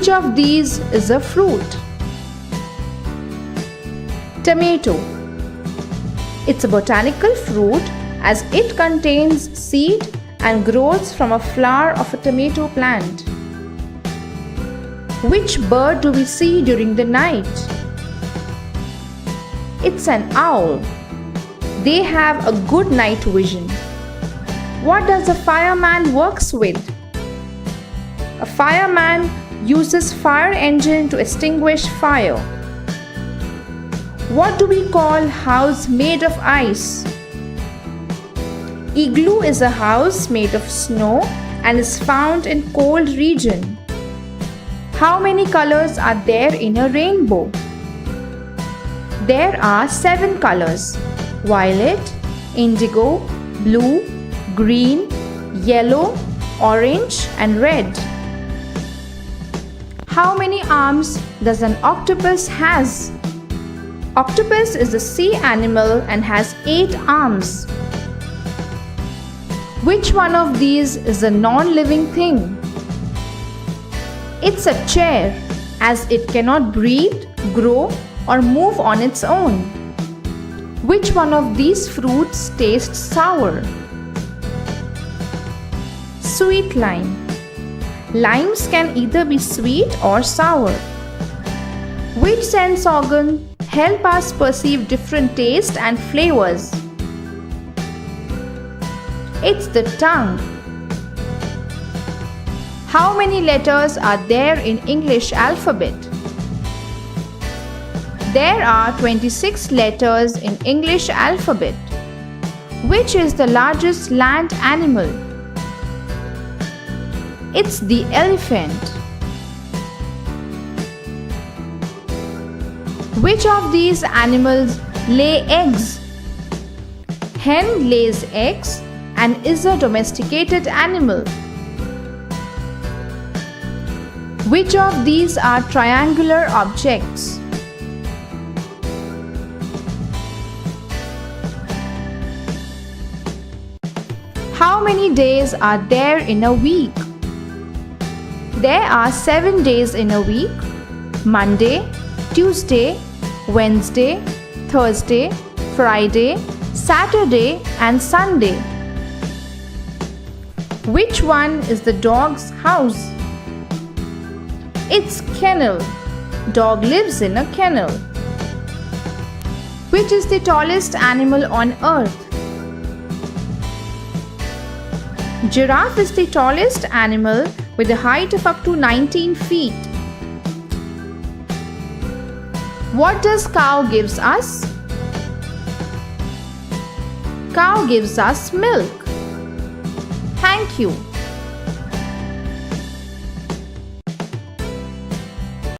Which of these is a fruit? Tomato. It's a botanical fruit as it contains seed and grows from a flower of a tomato plant. Which bird do we see during the night? It's an owl. They have a good night vision. What does a fireman works with? A fireman uses fire engine to extinguish fire. What do we call house made of ice? Igloo is a house made of snow and is found in cold region. How many colors are there in a rainbow? There are 7 colors: violet, indigo, blue, green, yellow, orange and red. How many arms does an octopus has? Octopus is a sea animal and has 8 arms. Which one of these is a non-living thing? It's a chair, as it cannot breathe, grow, or move on its own. Which one of these fruits tastes sour? Sweet lime. Limes can either be sweet or sour. Which sense organ help us perceive different tastes and flavors? It's the tongue. How many letters are there in English alphabet? There are 26 letters in English alphabet. Which is the largest land animal? It's the elephant. Which of these animals lay eggs? Hen lays eggs and is a domesticated animal. Which of these are triangular objects? How many days are there in a week? There are 7 days in a week: Monday, Tuesday, Wednesday, Thursday, Friday, Saturday and Sunday. Which one is the dog's house? It's kennel. Dog lives in a kennel. Which is the tallest animal on earth? Giraffe is the tallest animal with a height of up to 19 feet. What does cow gives us? Cow gives us milk. Thank you.